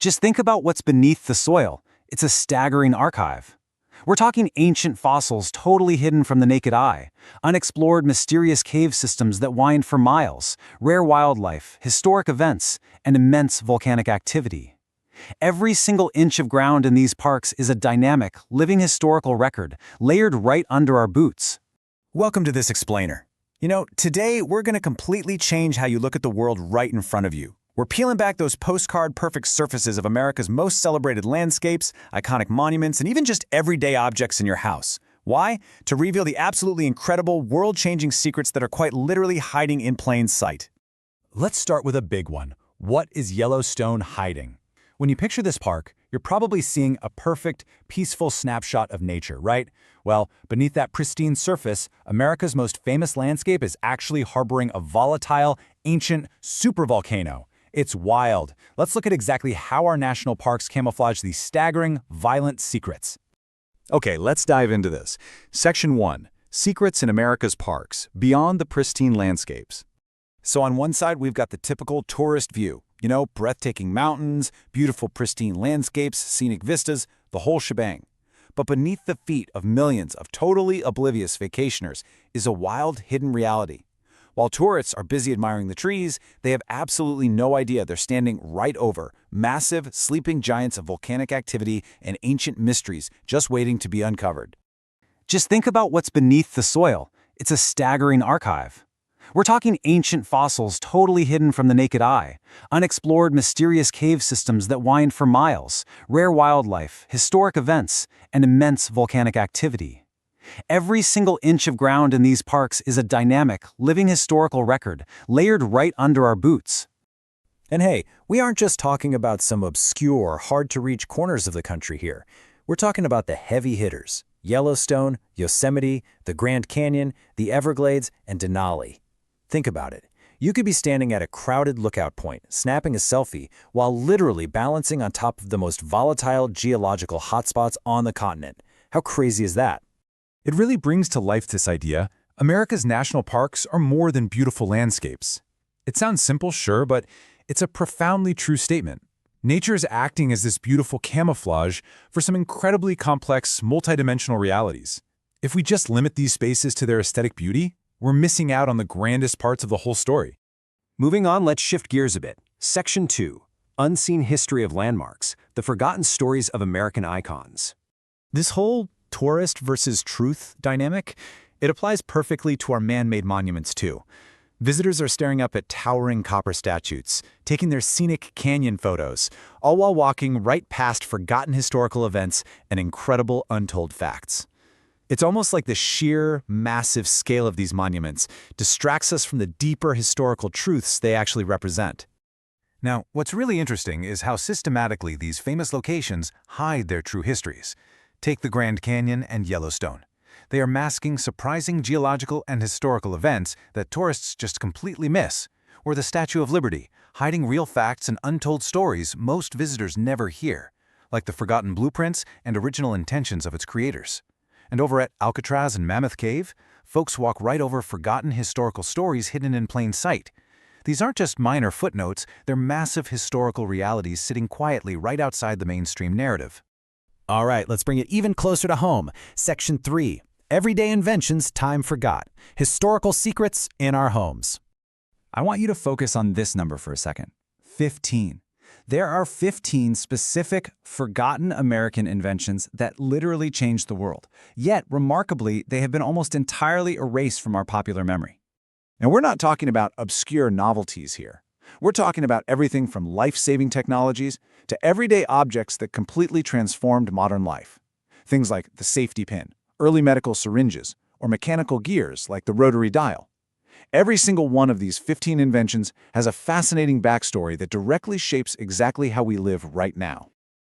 Just think about what's beneath the soil. It's a staggering archive. We're talking ancient fossils totally hidden from the naked eye, unexplored mysterious cave systems that wind for miles, rare wildlife, historic events, and immense volcanic activity. Every single inch of ground in these parks is a dynamic, living historical record, layered right under our boots. Welcome to this explainer. Today we're going to completely change how you look at the world right in front of you. We're peeling back those postcard-perfect surfaces of America's most celebrated landscapes, iconic monuments, and even just everyday objects in your house. Why? To reveal the absolutely incredible, world-changing secrets that are quite literally hiding in plain sight. Let's start with a big one. What is Yellowstone hiding? When you picture this park, you're probably seeing a perfect, peaceful snapshot of nature, right? Well, beneath that pristine surface, America's most famous landscape is actually harboring a volatile, ancient supervolcano. It's wild. Let's look at exactly how our national parks camouflage these staggering, violent secrets. Okay, let's dive into this. Section 1. Secrets in America's Parks, Beyond the Pristine Landscapes. So on one side, we've got the typical tourist view. Breathtaking mountains, beautiful pristine landscapes, scenic vistas, the whole shebang. But beneath the feet of millions of totally oblivious vacationers is a wild, hidden reality. While tourists are busy admiring the trees, they have absolutely no idea they're standing right over massive, sleeping giants of volcanic activity and ancient mysteries just waiting to be uncovered. Just think about what's beneath the soil. It's a staggering archive. We're talking ancient fossils totally hidden from the naked eye, unexplored mysterious cave systems that wind for miles, rare wildlife, historic events, and immense volcanic activity. Every single inch of ground in these parks is a dynamic, living historical record, layered right under our boots. And hey, we aren't just talking about some obscure, hard-to-reach corners of the country here. We're talking about the heavy hitters: Yellowstone, Yosemite, the Grand Canyon, the Everglades, and Denali. Think about it. You could be standing at a crowded lookout point, snapping a selfie, while literally balancing on top of the most volatile geological hotspots on the continent. How crazy is that? It really brings to life this idea: America's national parks are more than beautiful landscapes. It sounds simple, sure, but it's a profoundly true statement. Nature is acting as this beautiful camouflage for some incredibly complex, multidimensional realities. If we just limit these spaces to their aesthetic beauty, we're missing out on the grandest parts of the whole story. Moving on, let's shift gears a bit. Section 2. Unseen History of Landmarks, the Forgotten Stories of American Icons. This whole tourist versus truth dynamic, it applies perfectly to our man-made monuments too. Visitors are staring up at towering copper statues, taking their scenic canyon photos, all while walking right past forgotten historical events and incredible untold facts. It's almost like the sheer, massive scale of these monuments distracts us from the deeper historical truths they actually represent. Now, what's really interesting is how systematically these famous locations hide their true histories. Take the Grand Canyon and Yellowstone. They are masking surprising geological and historical events that tourists just completely miss. Or the Statue of Liberty, hiding real facts and untold stories most visitors never hear, like the forgotten blueprints and original intentions of its creators. And over at Alcatraz and Mammoth Cave, folks walk right over forgotten historical stories hidden in plain sight. These aren't just minor footnotes, they're massive historical realities sitting quietly right outside the mainstream narrative. All right, let's bring it even closer to home. Section 3. Everyday Inventions Time Forgot. Historical Secrets in Our Homes. I want you to focus on this number for a second. 15. There are 15 specific, forgotten American inventions that literally changed the world. Yet, remarkably, they have been almost entirely erased from our popular memory. And we're not talking about obscure novelties here. We're talking about everything from life-saving technologies to everyday objects that completely transformed modern life. Things like the safety pin, early medical syringes, or mechanical gears like the rotary dial. Every single one of these 15 inventions has a fascinating backstory that directly shapes exactly how we live right now.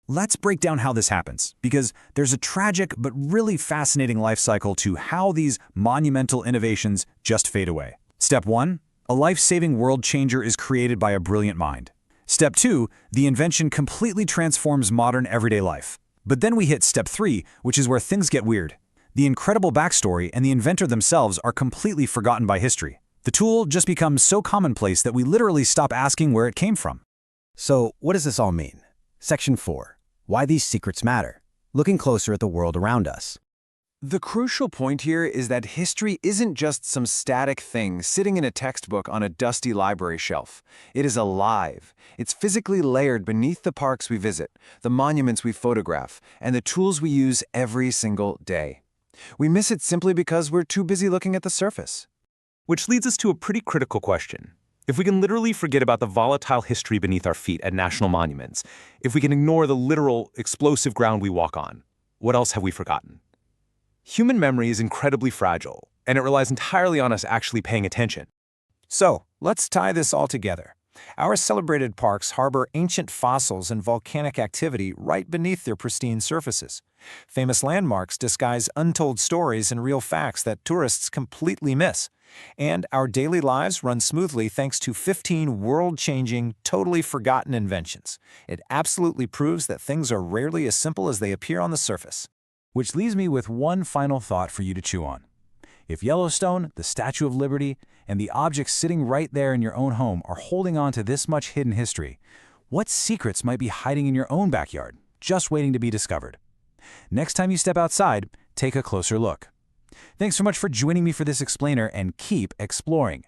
Let's break down how this happens, because there's a tragic but really fascinating life cycle to how these monumental innovations just fade away. Step 1. A life-saving world changer is created by a brilliant mind. Step 2. The invention completely transforms modern everyday life. But then we hit Step 3, which is where things get weird. The incredible backstory and the inventor themselves are completely forgotten by history. The tool just becomes so commonplace that we literally stop asking where it came from. So, what does this all mean? Section 4. Why these secrets matter. Looking closer at the world around us. The crucial point here is that history isn't just some static thing sitting in a textbook on a dusty library shelf. It is alive. It's physically layered beneath the parks we visit, the monuments we photograph, and the tools we use every single day. We miss it simply because we're too busy looking at the surface. Which leads us to a pretty critical question. If we can literally forget about the volatile history beneath our feet at national monuments, if we can ignore the literal, explosive ground we walk on, what else have we forgotten? Human memory is incredibly fragile, and it relies entirely on us actually paying attention. So, let's tie this all together. Our celebrated parks harbor ancient fossils and volcanic activity right beneath their pristine surfaces. Famous landmarks disguise untold stories and real facts that tourists completely miss. And our daily lives run smoothly thanks to 15 world-changing, totally forgotten inventions. It absolutely proves that things are rarely as simple as they appear on the surface. Which leaves me with one final thought for you to chew on. If Yellowstone, the Statue of Liberty, and the objects sitting right there in your own home are holding on to this much hidden history, what secrets might be hiding in your own backyard, just waiting to be discovered? Next time you step outside, take a closer look. Thanks so much for joining me for this explainer, and keep exploring.